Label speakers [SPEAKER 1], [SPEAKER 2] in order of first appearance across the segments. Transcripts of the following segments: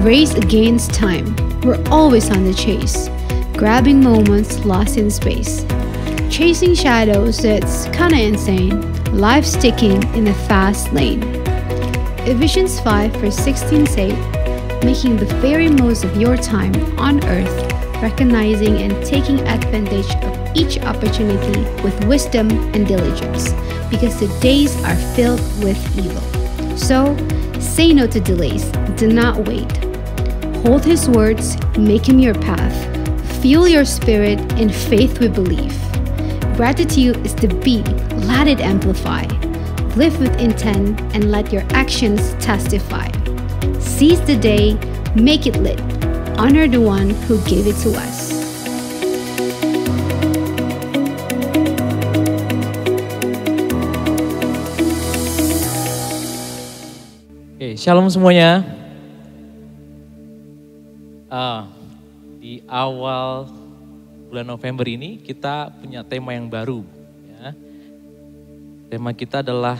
[SPEAKER 1] race against time. We're always on the chase, grabbing moments lost in space. Chasing shadows, it's kinda insane. Life sticking in a fast lane. Ephesians 5 verse 16 say, making the very most of your time on earth, recognizing and taking advantage of each opportunity with wisdom and diligence, because the days are filled with evil. So, say no to delays, do not wait. Hold His words, make Him your path. Fuel your spirit, in faith we believe. Gratitude is the beat, let it amplify. Live with intent and let your actions testify. Seize the day, make it lit. Honor the one who gave it to us.
[SPEAKER 2] Oke, shalom semuanya. Di awal bulan November ini kita punya tema yang baru. Ya. Tema kita adalah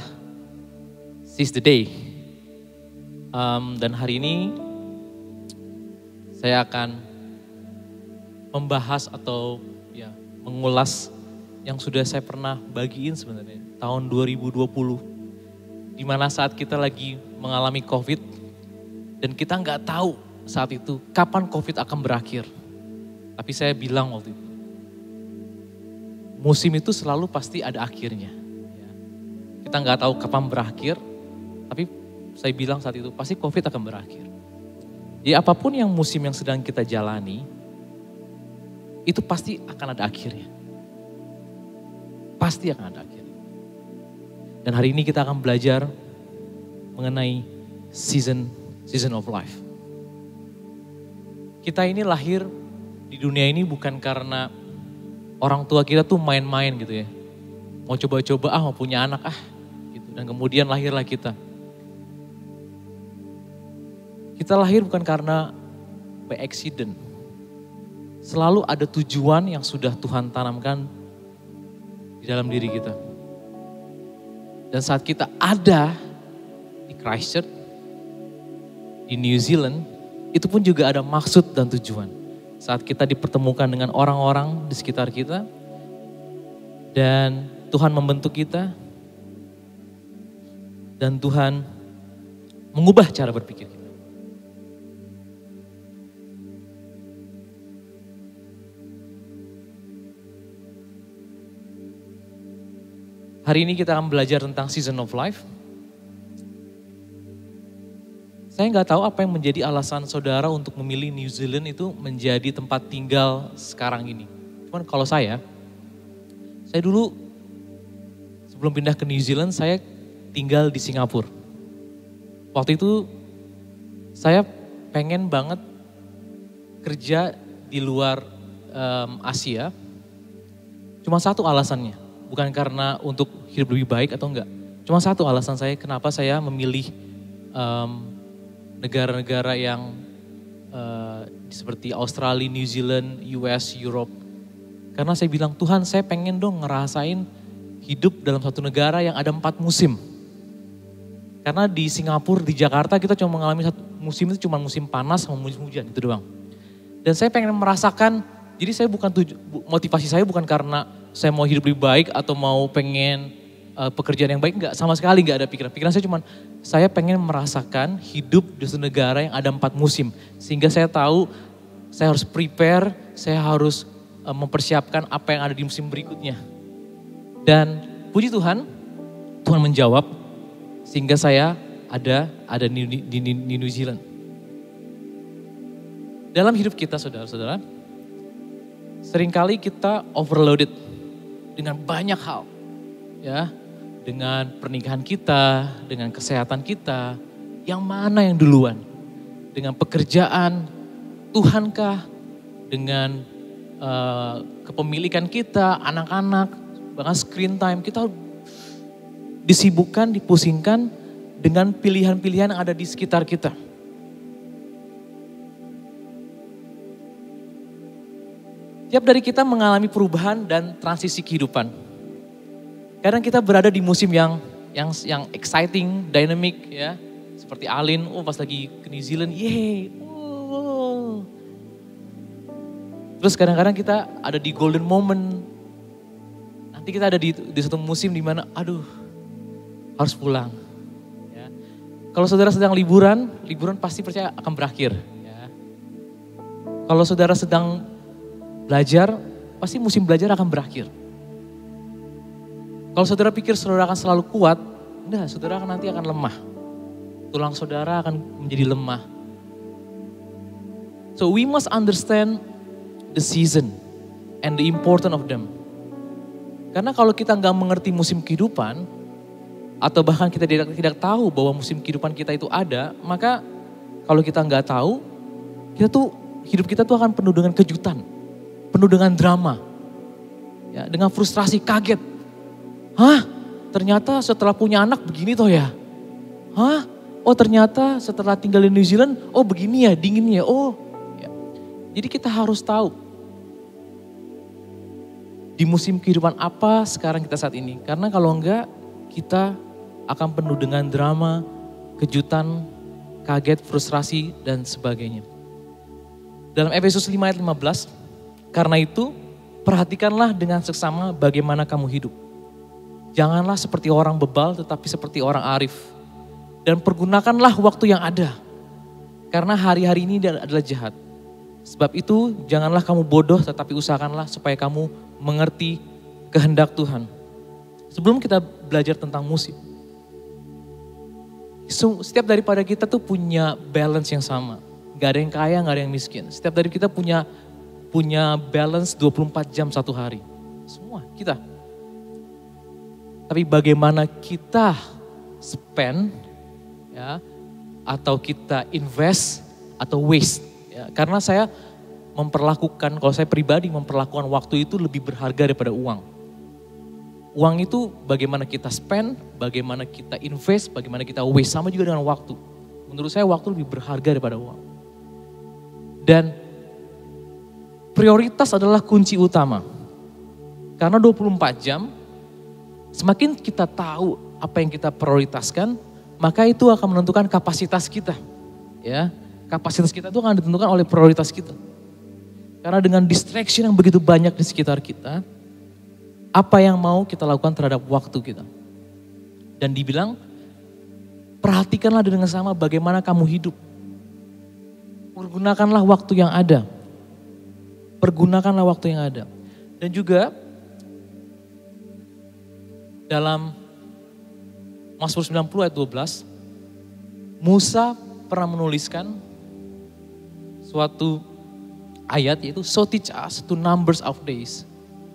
[SPEAKER 2] Seize the Day. Dan hari ini saya akan membahas atau ya mengulas yang sudah saya pernah bagiin sebenarnya tahun 2020. Di mana saat kita lagi mengalami COVID dan kita nggak tahu saat itu kapan COVID akan berakhir. Tapi saya bilang waktu itu, musim itu selalu pasti ada akhirnya. Kita nggak tahu kapan berakhir, tapi saya bilang saat itu pasti COVID akan berakhir. Jadi apapun yang musim yang sedang kita jalani, itu pasti akan ada akhirnya. Pasti akan ada akhirnya. Dan hari ini kita akan belajar mengenai season of life. Kita ini lahir di dunia ini bukan karena orang tua kita tuh main-main gitu ya. Mau coba-coba mau punya anak gitu. Dan kemudian lahirlah kita. Kita lahir bukan karena by accident. Selalu ada tujuan yang sudah Tuhan tanamkan di dalam diri kita. Dan saat kita ada di Christchurch, di New Zealand, itu pun juga ada maksud dan tujuan. Saat kita dipertemukan dengan orang-orang di sekitar kita, dan Tuhan membentuk kita, dan Tuhan mengubah cara berpikir kita. Hari ini kita akan belajar tentang season of life. Saya nggak tahu apa yang menjadi alasan saudara untuk memilih New Zealand itu menjadi tempat tinggal sekarang ini. Cuman kalau saya dulu sebelum pindah ke New Zealand, saya tinggal di Singapura. Waktu itu saya pengen banget kerja di luar Asia. Cuma satu alasannya, bukan karena untuk hidup lebih baik atau enggak. Cuma satu alasan saya kenapa saya memilih negara-negara yang seperti Australia, New Zealand, US, Europe. Karena saya bilang, Tuhan saya pengen dong ngerasain hidup dalam satu negara yang ada 4 musim. Karena di Singapura, di Jakarta kita cuma mengalami satu musim itu cuma musim panas sama musim hujan, itu doang. Dan saya pengen merasakan, jadi saya motivasi saya bukan karena saya mau hidup lebih baik atau mau pengen pekerjaan yang baik, enggak, sama sekali enggak ada pikiran. Pikiran saya cuma, saya pengen merasakan hidup di satu negara yang ada 4 musim. Sehingga saya tahu, saya harus prepare, saya harus mempersiapkan apa yang ada di musim berikutnya. Dan puji Tuhan, Tuhan menjawab, sehingga saya ada di New Zealand. Dalam hidup kita saudara-saudara, seringkali kita overloaded dengan banyak hal. Ya, dengan pernikahan kita, dengan kesehatan kita, yang mana yang duluan? Dengan pekerjaan, Tuhankah? Dengan kepemilikan kita, anak-anak, bahkan screen time, kita disibukkan, dipusingkan dengan pilihan-pilihan yang ada di sekitar kita. Tiap dari kita mengalami perubahan dan transisi kehidupan. Kadang kita berada di musim yang exciting, dynamic ya. Seperti Alin, pas lagi ke New Zealand, yeay, Terus kadang-kadang kita ada di golden moment. Nanti kita ada di satu musim di mana aduh harus pulang. Ya. Kalau saudara sedang liburan pasti percaya akan berakhir. Ya. Kalau saudara sedang belajar, pasti musim belajar akan berakhir. Kalau saudara pikir saudara akan selalu kuat, enggak, saudara nanti akan lemah. Tulang saudara akan menjadi lemah. So we must understand the season and the importance of them. Karena kalau kita nggak mengerti musim kehidupan, atau bahkan kita tidak tahu bahwa musim kehidupan kita itu ada, maka kalau kita nggak tahu, hidup kita tuh akan penuh dengan kejutan, penuh dengan drama, ya, dengan frustrasi, kaget. Hah? Ternyata setelah punya anak begini toh ya? Hah? Oh ternyata setelah tinggal di New Zealand, oh begini ya, dingin ya, oh. Ya. Jadi kita harus tahu di musim kehidupan apa sekarang kita saat ini. Karena kalau enggak, kita akan penuh dengan drama, kejutan, kaget, frustrasi, dan sebagainya. Dalam Efesus 5 ayat 15, karena itu perhatikanlah dengan seksama bagaimana kamu hidup. Janganlah seperti orang bebal tetapi seperti orang arif. Dan pergunakanlah waktu yang ada. Karena hari-hari ini adalah jahat. Sebab itu janganlah kamu bodoh tetapi usahakanlah supaya kamu mengerti kehendak Tuhan. Sebelum kita belajar tentang musim, setiap daripada kita tuh punya balance yang sama. Gak ada yang kaya, gak ada yang miskin. Setiap dari kita punya balance 24 jam satu hari. Semua kita. Tapi bagaimana kita spend, ya, atau kita invest atau waste. Ya, karena saya kalau saya pribadi memperlakukan waktu itu lebih berharga daripada uang. Uang itu bagaimana kita spend, bagaimana kita invest, bagaimana kita waste. Sama juga dengan waktu. Menurut saya waktu lebih berharga daripada uang. Dan prioritas adalah kunci utama. Karena 24 jam, semakin kita tahu apa yang kita prioritaskan, maka itu akan menentukan kapasitas kita. Ya, kapasitas kita itu akan ditentukan oleh prioritas kita. Karena dengan distraction yang begitu banyak di sekitar kita, apa yang mau kita lakukan terhadap waktu kita. Dan dibilang, perhatikanlah dengan sama bagaimana kamu hidup. Pergunakanlah waktu yang ada. Pergunakanlah waktu yang ada. Dan juga dalam Mazmur 90 ayat 12, Musa pernah menuliskan suatu ayat yaitu so teach us to numbers of days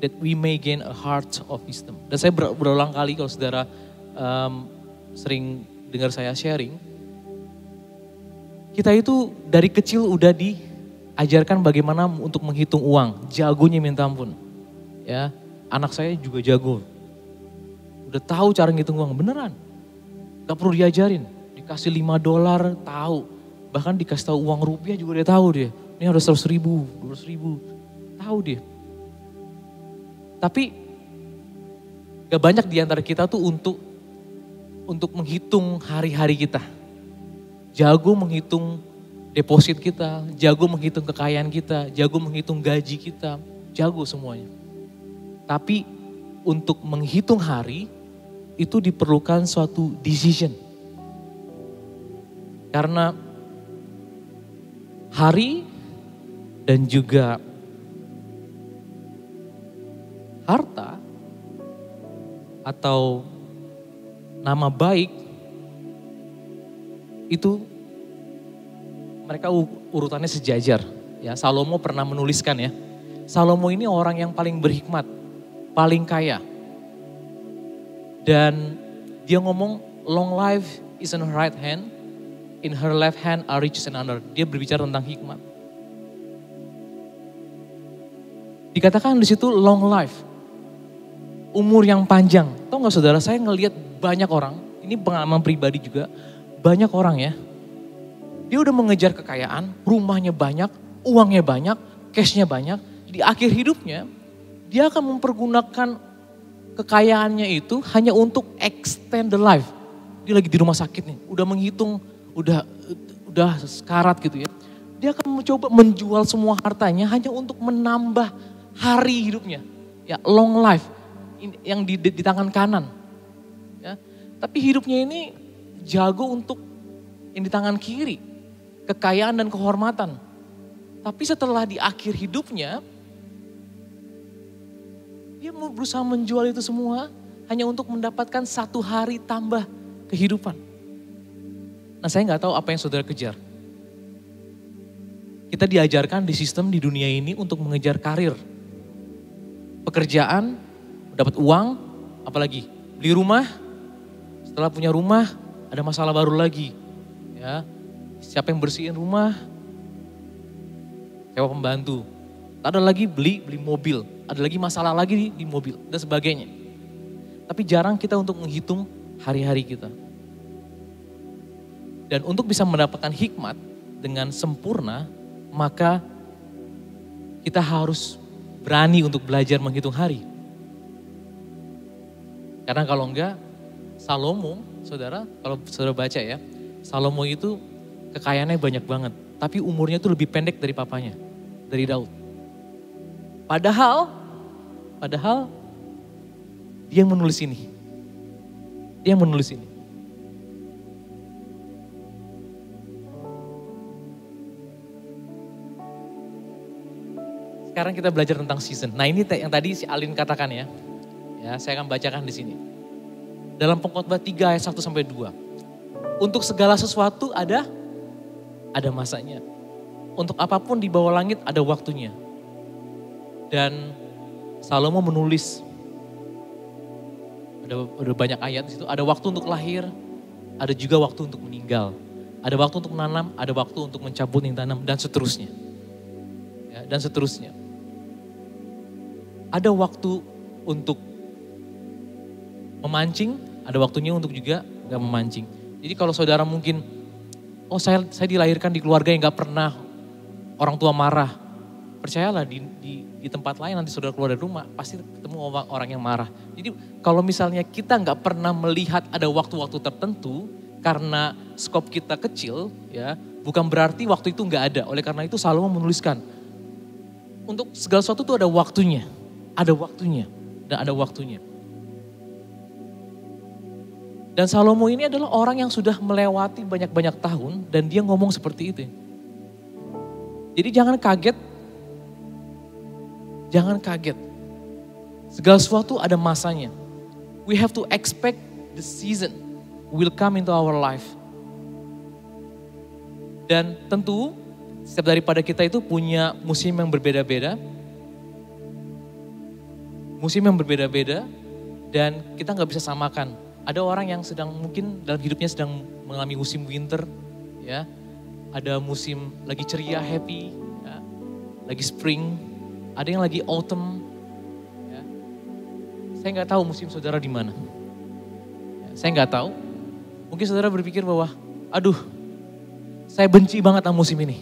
[SPEAKER 2] that we may gain a heart of wisdom. Dan saya berulang kali kalau saudara sering dengar saya sharing, kita itu dari kecil udah diajarkan bagaimana untuk menghitung uang, jagonya minta ampun. Ya, anak saya juga jago. Udah tahu cara ngitung uang, beneran. Gak perlu diajarin, dikasih $5 tahu. Bahkan dikasih tahu uang rupiah juga dia tahu dia. Ini harus 100.000, 200.000, tahu dia. Tapi gak banyak di antara kita tuh untuk menghitung hari-hari kita. Jago menghitung deposit kita, jago menghitung kekayaan kita, jago menghitung gaji kita, jago semuanya. Tapi untuk menghitung hari itu diperlukan suatu decision. Karena hari dan juga harta atau nama baik itu mereka urutannya sejajar. Ya, Salomo pernah menuliskan ya. Salomo ini orang yang paling berhikmat, paling kaya. Dan dia ngomong long life is in her right hand, in her left hand are riches and honor. Dia berbicara tentang hikmat. Dikatakan di situ long life, umur yang panjang. Tahu nggak saudara, saya ngelihat banyak orang, ini pengalaman pribadi juga, banyak orang ya. Dia udah mengejar kekayaan, rumahnya banyak, uangnya banyak, cashnya banyak. Di akhir hidupnya, dia akan mempergunakan kekayaannya itu hanya untuk extend the life. Dia lagi di rumah sakit nih, udah menghitung, udah sekarat gitu ya. Dia akan mencoba menjual semua hartanya hanya untuk menambah hari hidupnya. Ya, long life yang di tangan kanan. Ya, tapi hidupnya ini jago untuk yang di tangan kiri. Kekayaan dan kehormatan. Tapi setelah di akhir hidupnya, dia mau berusaha menjual itu semua hanya untuk mendapatkan 1 hari tambah kehidupan. Nah, saya nggak tahu apa yang saudara kejar. Kita diajarkan di sistem di dunia ini untuk mengejar karir. Pekerjaan, dapat uang, apalagi beli rumah. Setelah punya rumah, ada masalah baru lagi. Ya, siapa yang bersihin rumah? Sewa pembantu. Ada lagi beli mobil, ada lagi masalah lagi di mobil dan sebagainya. Tapi jarang kita untuk menghitung hari-hari kita. Dan untuk bisa mendapatkan hikmat dengan sempurna, maka kita harus berani untuk belajar menghitung hari. Karena kalau enggak, Salomo, saudara, kalau saudara baca ya, Salomo itu kekayaannya banyak banget. Tapi umurnya itu lebih pendek dari papanya, dari Daud. Padahal dia yang menulis ini. Dia yang menulis ini. Sekarang kita belajar tentang season. Nah, ini yang tadi si Alin katakan ya. Ya, saya akan bacakan di sini. Dalam Pengkhotbah 3 ayat 1 sampai 2. Untuk segala sesuatu ada masanya. Untuk apapun di bawah langit ada waktunya. Dan Salomo menulis, ada banyak ayat di situ, ada waktu untuk lahir, ada juga waktu untuk meninggal. Ada waktu untuk menanam, ada waktu untuk mencabut yang tanam, dan seterusnya. Ya, dan seterusnya. Ada waktu untuk memancing, ada waktunya untuk juga gak memancing. Jadi kalau saudara mungkin, oh saya dilahirkan di keluarga yang gak pernah orang tua marah. Percayalah di tempat lain nanti saudara keluar dari rumah pasti ketemu orang yang marah. Jadi kalau misalnya kita nggak pernah melihat ada waktu-waktu tertentu karena skop kita kecil, ya bukan berarti waktu itu nggak ada. Oleh karena itu Salomo menuliskan untuk segala sesuatu itu ada waktunya dan ada waktunya. Dan Salomo ini adalah orang yang sudah melewati banyak-banyak tahun dan dia ngomong seperti itu. Jadi jangan kaget. Segala sesuatu ada masanya. We have to expect the season will come into our life. Dan tentu setiap daripada kita itu punya musim yang berbeda-beda. Dan kita gak bisa samakan. Ada orang yang mungkin dalam hidupnya sedang mengalami musim winter. Ya, ada musim lagi ceria, happy. Ya, lagi spring. Ada yang lagi autumn, ya. Saya nggak tahu musim saudara di mana. Ya, saya nggak tahu. Mungkin saudara berpikir bahwa, aduh, saya benci banget sama musim ini.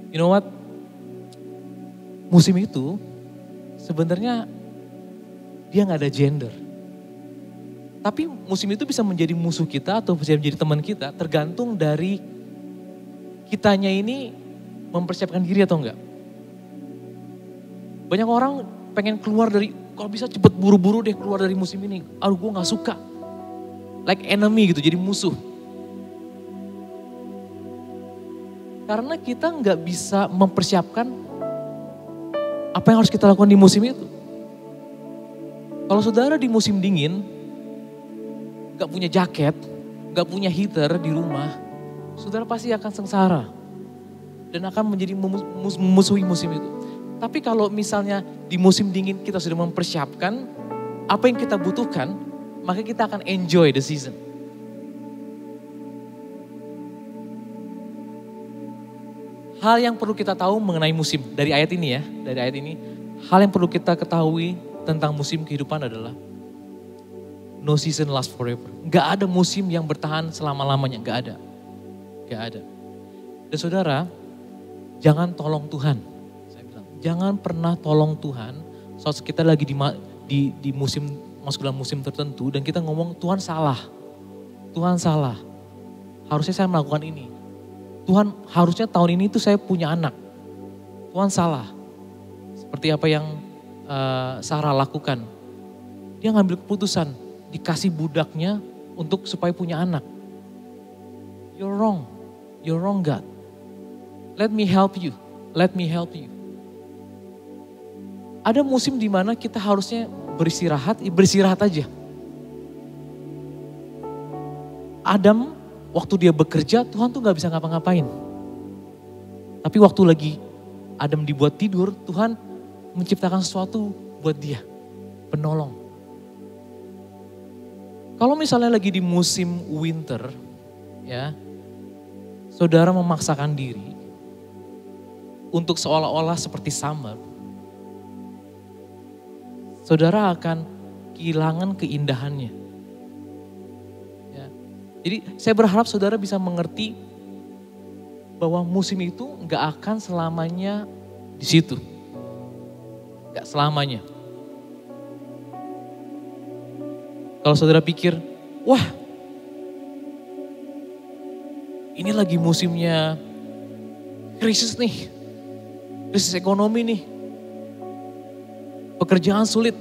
[SPEAKER 2] You know what? Musim itu sebenarnya dia nggak ada gender. Tapi musim itu bisa menjadi musuh kita atau bisa menjadi teman kita, tergantung dari kitanya ini mempersiapkan diri atau enggak. Banyak orang pengen keluar dari, kalau bisa cepet buru-buru deh keluar dari musim ini. Aduh gue gak suka. Like enemy gitu, jadi musuh. Karena kita gak bisa mempersiapkan apa yang harus kita lakukan di musim itu. Kalau saudara di musim dingin, gak punya jaket, gak punya heater di rumah, saudara pasti akan sengsara. Dan akan menjadi memusuhi musim itu. Tapi kalau misalnya di musim dingin kita sudah mempersiapkan apa yang kita butuhkan, maka kita akan enjoy the season. Hal yang perlu kita tahu mengenai musim, dari ayat ini ya, hal yang perlu kita ketahui tentang musim kehidupan adalah no season lasts forever. Gak ada musim yang bertahan selama-lamanya, gak ada. Dan saudara, jangan tolong Tuhan. Jangan pernah tolong Tuhan saat kita lagi di musim, masuk dalam musim tertentu dan kita ngomong Tuhan salah. Harusnya saya melakukan ini. Tuhan harusnya tahun ini tuh saya punya anak. Tuhan salah. Seperti apa yang Sarah lakukan. Dia ngambil keputusan, dikasih budaknya untuk supaya punya anak. You're wrong God. Let me help you. Ada musim di mana kita harusnya beristirahat aja. Adam waktu dia bekerja, Tuhan tuh gak bisa ngapa-ngapain. Tapi waktu lagi Adam dibuat tidur, Tuhan menciptakan sesuatu buat dia, penolong. Kalau misalnya lagi di musim winter, ya, saudara memaksakan diri untuk seolah-olah seperti summer, saudara akan kehilangan keindahannya. Ya. Jadi saya berharap saudara bisa mengerti bahwa musim itu gak akan selamanya di situ. Gak selamanya. Kalau saudara pikir, wah ini lagi musimnya krisis nih. Krisis ekonomi nih. Pekerjaan sulit.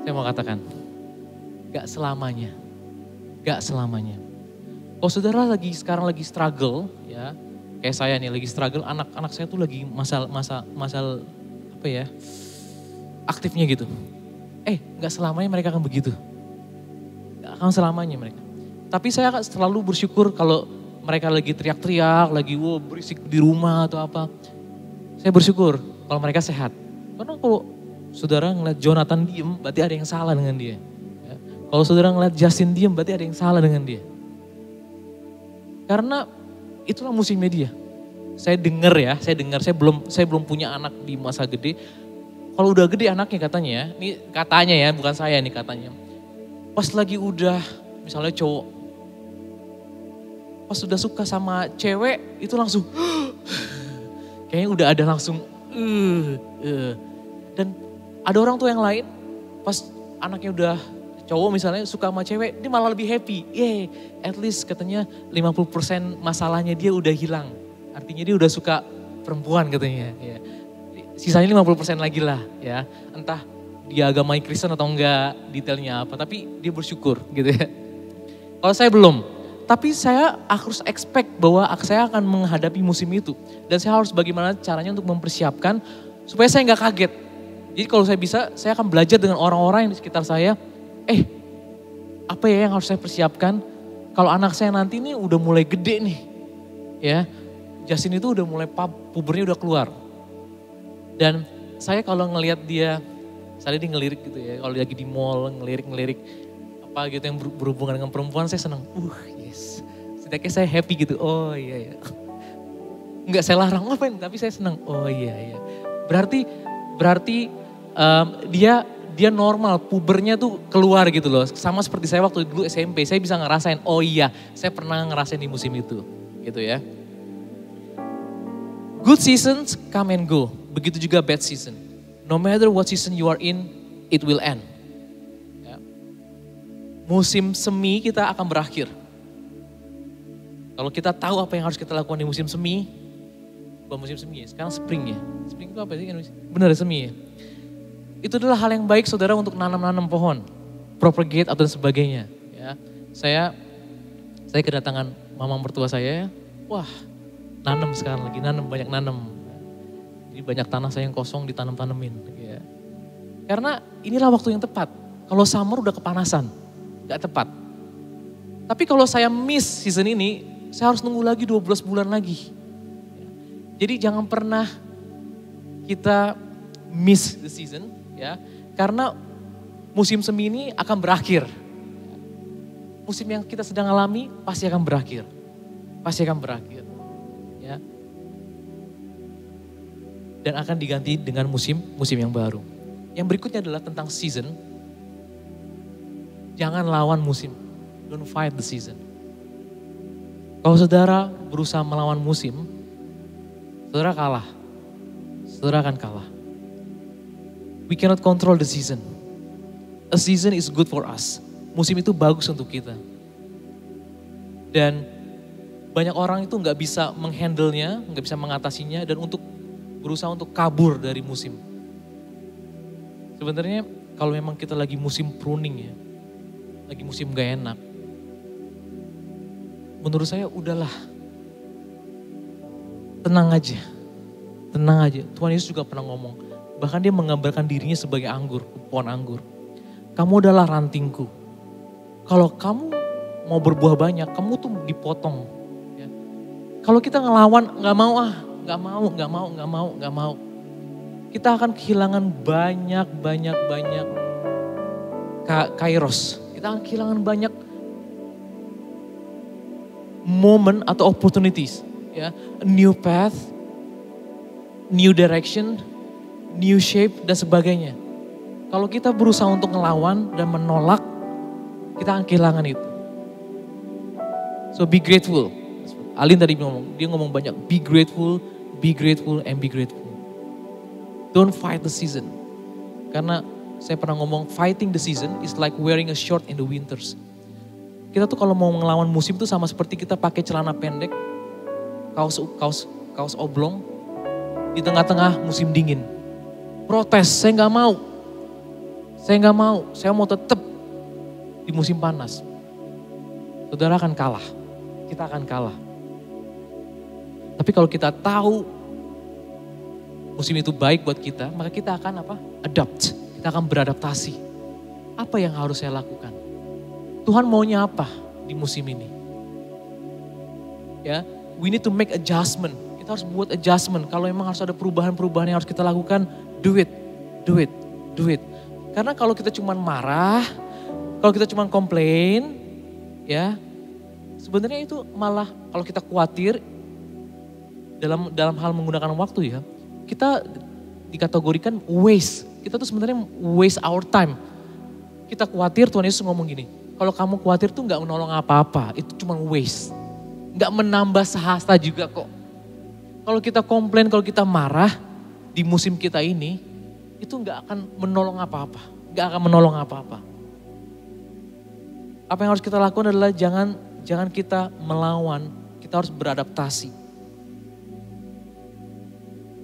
[SPEAKER 2] Saya mau katakan, gak selamanya. Gak selamanya. Kalau saudara sekarang lagi struggle, ya, kayak saya nih lagi struggle, anak saya tuh lagi masa apa ya, aktifnya gitu. Gak selamanya mereka akan begitu. Gak akan selamanya mereka. Tapi saya selalu bersyukur kalau mereka lagi teriak-teriak, lagi berisik di rumah atau apa. Saya bersyukur kalau mereka sehat. Karena kalau saudara ngeliat Jonathan diem, berarti ada yang salah dengan dia. Ya. Kalau saudara ngeliat Justin diem, berarti ada yang salah dengan dia. Karena itulah musimnya dia. Saya dengar, saya belum punya anak di masa gede. Kalau udah gede anaknya katanya ya, ini katanya ya, bukan saya nih katanya. Pas lagi udah, misalnya cowok, pas udah suka sama cewek, itu langsung, kayaknya udah ada langsung, Dan ada orang tuh yang lain, pas anaknya udah cowok misalnya suka sama cewek, dia malah lebih happy. At least katanya 50% masalahnya dia udah hilang. Artinya dia udah suka perempuan katanya. Ya. Sisanya 50% lagi lah ya. Entah dia agama Kristen atau enggak, detailnya apa. Tapi dia bersyukur gitu ya. Kalau saya belum. Tapi saya harus expect bahwa saya akan menghadapi musim itu. Dan saya harus bagaimana caranya untuk mempersiapkan supaya saya nggak kaget. Jadi kalau saya bisa, saya akan belajar dengan orang-orang yang di sekitar saya. Apa ya yang harus saya persiapkan? Kalau anak saya nanti ini udah mulai gede nih. Ya, Justin itu udah mulai pubernya udah keluar. Dan saya kalau ngelihat dia, misalnya dia ngelirik gitu ya, kalau lagi di mall ngelirik apa gitu yang berhubungan dengan perempuan, saya senang. Yes. Setidaknya saya happy gitu. Oh iya. Enggak saya larang ngapain, tapi saya senang. Oh iya. Berarti dia normal, pubernya tuh keluar gitu loh. Sama seperti saya waktu dulu SMP, saya bisa ngerasain, oh iya, saya pernah ngerasain di musim itu. Gitu ya. Good seasons come and go. Begitu juga bad season. No matter what season you are in, it will end. Ya. Musim semi kita akan berakhir. Kalau kita tahu apa yang harus kita lakukan di musim semi, bukan musim semi ya, sekarang spring ya. Spring itu apa sih? Benar semi ya. Itu adalah hal yang baik saudara untuk nanam-nanam pohon, propagate atau sebagainya. Ya. Saya kedatangan mama mertua saya, wah nanam sekarang lagi, banyak nanam. Jadi banyak tanah saya yang kosong ditanam-tanemin. Ya. Karena inilah waktu yang tepat. Kalau summer udah kepanasan, gak tepat. Tapi kalau saya miss season ini, saya harus nunggu lagi 12 bulan lagi. Jadi jangan pernah kita miss the season. Ya, karena musim semi ini akan berakhir. Musim yang kita sedang alami pasti akan berakhir. Ya. Dan akan diganti dengan musim yang baru. Yang berikutnya adalah tentang season. Jangan lawan musim. Don't fight the season. Kalau saudara berusaha melawan musim, saudara kalah. Saudara akan kalah. We cannot control the season. A season is good for us. Musim itu bagus untuk kita. Dan banyak orang itu nggak bisa menghandle-nya, nggak bisa mengatasinya, dan berusaha untuk kabur dari musim. Sebenarnya kalau memang kita lagi musim pruning ya, lagi musim gak enak, menurut saya udahlah, tenang aja. Tenang aja. Tuhan Yesus juga pernah ngomong, bahkan dia menggambarkan dirinya sebagai anggur, pohon anggur. Kamu adalah rantingku. Kalau kamu mau berbuah banyak, kamu tuh dipotong. Ya. Kalau kita ngelawan, gak mau. Kita akan kehilangan banyak kairos. Kita akan kehilangan banyak momen atau opportunities. Ya. A new path, new direction, new shape, dan sebagainya. Kalau kita berusaha untuk ngelawan dan menolak, kita akan kehilangan itu. So be grateful. Alin tadi dia ngomong banyak, be grateful, and be grateful. Don't fight the season. Karena saya pernah ngomong, fighting the season is like wearing a short in the winters. Kita tuh kalau mau ngelawan musim tuh sama seperti kita pakai celana pendek, kaos oblong, di tengah-tengah musim dingin. Protes, saya nggak mau, saya mau tetap di musim panas. Saudara akan kalah, kita akan kalah. Tapi kalau kita tahu musim itu baik buat kita, maka kita akan adapt, kita akan beradaptasi. Apa yang harus saya lakukan? Tuhan maunya apa di musim ini? Ya, we need to make adjustment. Kita harus buat adjustment. Kalau memang harus ada perubahan-perubahan yang harus kita lakukan, do it. Karena kalau kita cuma marah, kalau kita cuma komplain, ya sebenarnya itu malah kalau kita khawatir dalam hal menggunakan waktu ya, kita dikategorikan waste. Kita tuh sebenarnya waste our time. Kita khawatir, Tuhan Yesus ngomong gini, kalau kamu khawatir tuh gak menolong apa-apa, itu cuma waste. Gak menambah sehasta juga kok. Kalau kita komplain, kalau kita marah di musim kita ini, itu gak akan menolong apa-apa. Gak akan menolong apa-apa. Apa yang harus kita lakukan adalah jangan kita melawan, kita harus beradaptasi.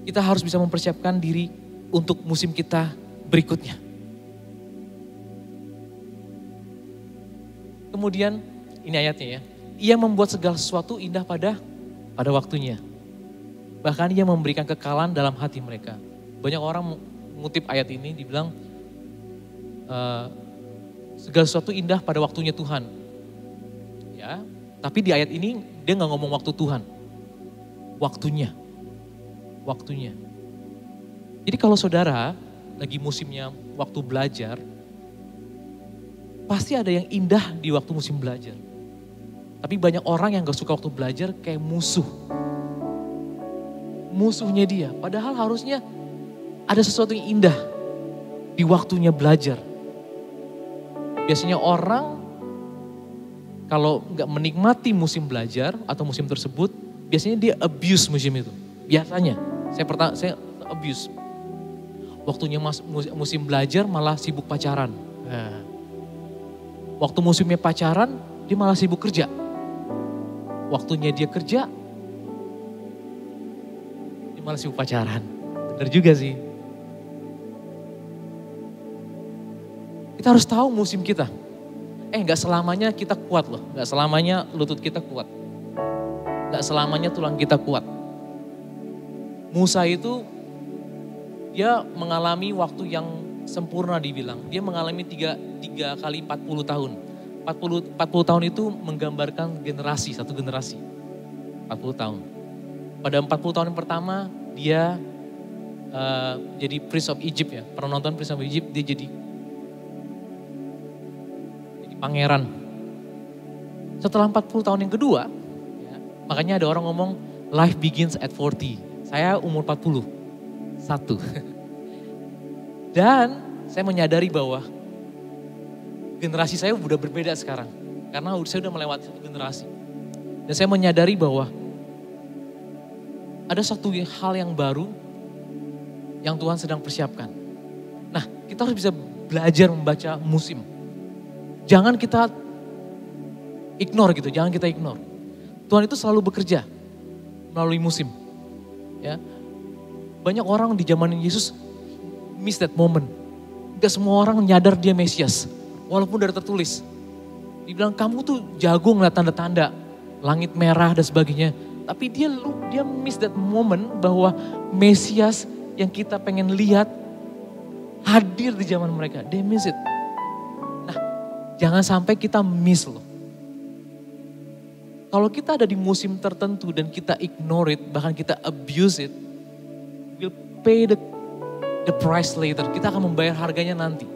[SPEAKER 2] Kita harus bisa mempersiapkan diri untuk musim kita berikutnya. Kemudian ini ayatnya ya. Ia membuat segala sesuatu indah pada waktunya. Bahkan ia memberikan kekalahan dalam hati mereka. Banyak orang mengutip ayat ini dibilang segala sesuatu indah pada waktunya Tuhan. Ya, tapi di ayat ini dia nggak ngomong waktu Tuhan. Waktunya. Jadi kalau saudara lagi musimnya waktu belajar, pasti ada yang indah di waktu musim belajar. Tapi banyak orang yang gak suka waktu belajar kayak musuhnya dia. Padahal harusnya ada sesuatu yang indah di waktunya belajar. Biasanya orang kalau gak menikmati musim belajar atau musim tersebut, biasanya dia abuse musim itu. Biasanya, saya abuse. Waktunya musim belajar malah sibuk pacaran. Nah, waktu musimnya pacaran, dia malah sibuk kerja. Waktunya dia kerja, dia malah sibuk pacaran. Benar juga sih. Kita harus tahu musim kita. Gak selamanya kita kuat loh. Gak selamanya lutut kita kuat. Gak selamanya tulang kita kuat. Musa itu, dia mengalami waktu yang sempurna dibilang. Dia mengalami 3 kali 40 tahun. 40 tahun itu menggambarkan satu generasi. 40 tahun. Pada 40 tahun yang pertama dia jadi Prince of Egypt ya. Pernah nonton Prince of Egypt, dia jadi pangeran. Setelah 40 tahun yang kedua, ya, makanya ada orang ngomong life begins at 40. Saya umur 41. Dan saya menyadari bahwa generasi saya udah berbeda sekarang. Karena saya udah melewati satu generasi. Dan saya menyadari bahwa ada satu hal yang baru yang Tuhan sedang persiapkan. Nah, kita harus bisa belajar membaca musim. Jangan kita ignore gitu, jangan kita ignore. Tuhan itu selalu bekerja melalui musim. Ya. Banyak orang di zaman Yesus miss that moment. Gak semua orang nyadar dia Mesias. Walaupun udah tertulis. Dibilang kamu tuh jago ngeliat tanda-tanda. Langit merah dan sebagainya. Tapi dia miss that moment bahwa Mesias yang kita pengen lihat hadir di zaman mereka. They miss it. Nah, jangan sampai kita miss loh. Kalau kita ada di musim tertentu dan kita ignore it, bahkan kita abuse it, we'll pay the price later. Kita akan membayar harganya nanti.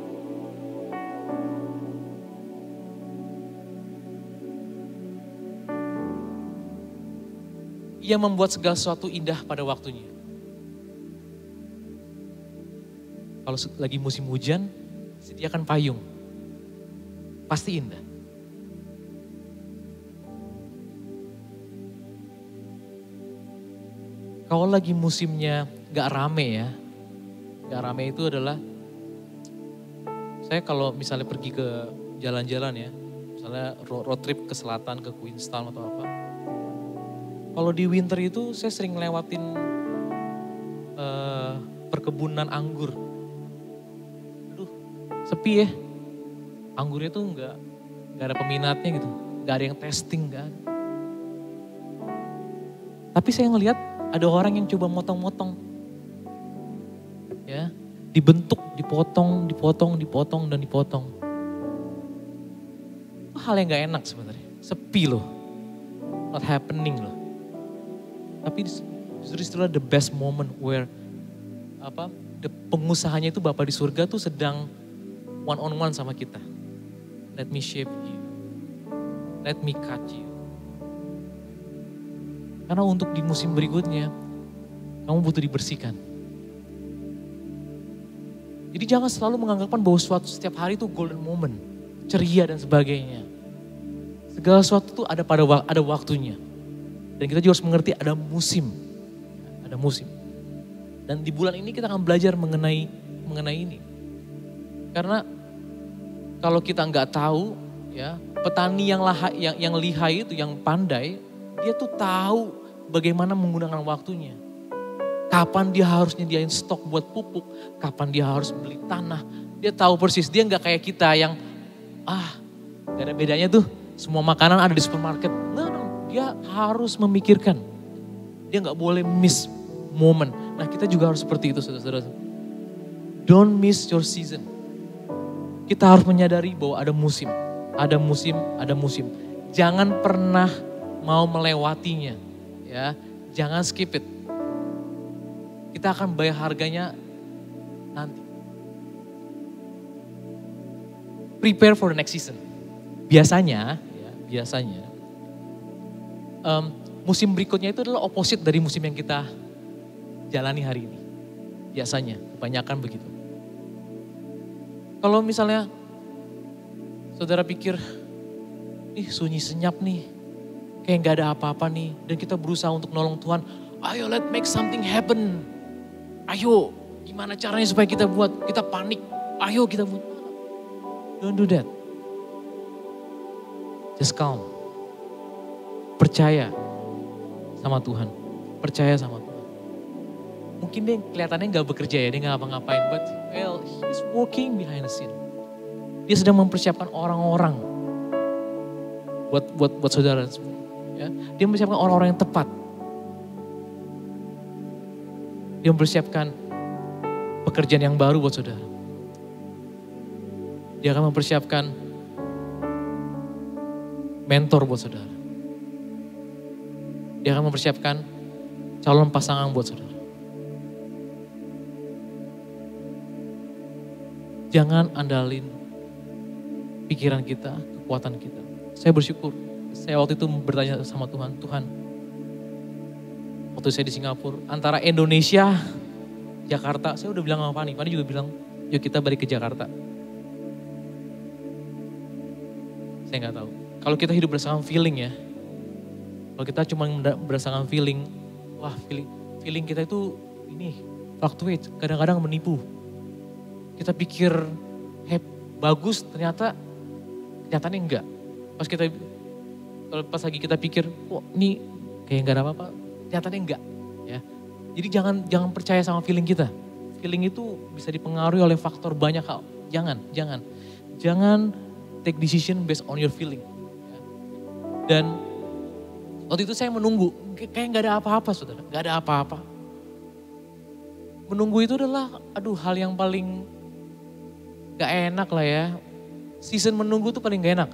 [SPEAKER 2] Ia membuat segala sesuatu indah pada waktunya. Kalau lagi musim hujan, sediakan payung. Pasti indah. Kalau lagi musimnya gak rame ya. Gak rame itu adalah, saya kalau misalnya pergi ke jalan-jalan ya. Misalnya road trip ke selatan, ke Queenstown atau apa. Kalau di winter itu saya sering ngelewatin perkebunan anggur. Aduh, sepi ya. Anggurnya tuh gak ada peminatnya gitu. Gak ada yang testing, gak ada. Tapi saya ngelihat ada orang yang coba motong-motong. Ya, dibentuk, dipotong, dan dipotong. Itu hal yang gak enak sebenarnya. Sepi loh. Not happening loh. Tapi justru itulah the best moment where pengusahanya itu Bapa di surga tuh sedang one on one sama kita. Let me shape you. Let me cut you. Karena untuk di musim berikutnya, kamu butuh dibersihkan. Jadi jangan selalu menganggapkan bahwa setiap hari itu golden moment, ceria dan sebagainya. Segala sesuatu itu ada waktunya. Dan kita juga harus mengerti ada musim. Ada musim. Dan di bulan ini kita akan belajar mengenai ini. Karena kalau kita nggak tahu, ya petani yang lihai itu, yang pandai, dia tuh tahu bagaimana menggunakan waktunya. Kapan dia harus nyediain stok buat pupuk, kapan dia harus beli tanah. Dia tahu persis, dia nggak kayak kita yang gak ada bedanya tuh, semua makanan ada di supermarket. No, dia harus memikirkan. Dia nggak boleh miss moment. Nah kita juga harus seperti itu saudara-saudara. Don't miss your season. Kita harus menyadari bahwa ada musim. Ada musim. Jangan pernah mau melewatinya, ya, jangan skip it. Kita akan bayar harganya nanti. Prepare for the next season. Biasanya, musim berikutnya itu adalah opposite dari musim yang kita jalani hari ini. Biasanya, kebanyakan begitu. Kalau misalnya saudara pikir, sunyi senyap nih. Kayak gak ada apa-apa nih. Dan kita berusaha untuk nolong Tuhan. Ayo let's make something happen. Ayo gimana caranya supaya kita buat. Kita panik. Ayo kita buat. Don't do that. Just calm. Percaya sama Tuhan. Percaya sama Tuhan. Mungkin dia kelihatannya gak bekerja ya. Dia gak ngapa-ngapain. But he's working behind the scene. Dia sedang mempersiapkan orang-orang. Buat saudara semua. Ya, dia mempersiapkan orang-orang yang tepat. Dia mempersiapkan pekerjaan yang baru buat saudara. Dia akan mempersiapkan mentor buat saudara. Dia akan mempersiapkan calon pasangan buat saudara. Jangan andalin pikiran kita, kekuatan kita. Saya bersyukur. Saya waktu itu bertanya sama Tuhan, waktu saya di Singapura, antara Indonesia, Jakarta, saya udah bilang sama Fani juga bilang, yuk kita balik ke Jakarta. Saya nggak tahu. Kalau kita hidup berdasarkan feeling ya, kalau kita cuma berdasarkan feeling, feeling kita itu ini fluctuate, kadang-kadang menipu. Kita pikir bagus, ternyata kenyataannya enggak. Pas kita Kalau pas lagi kita pikir, wah ini kayak nggak ada apa-apa, nyatanya enggak. Ya. Jadi jangan percaya sama feeling kita. Feeling itu bisa dipengaruhi oleh faktor banyak hal. Jangan take decision based on your feeling. Ya. Dan waktu itu saya menunggu, kayak nggak ada apa-apa saudara, nggak ada apa-apa. Menunggu itu adalah, hal yang paling gak enak lah ya. Season menunggu tuh paling gak enak.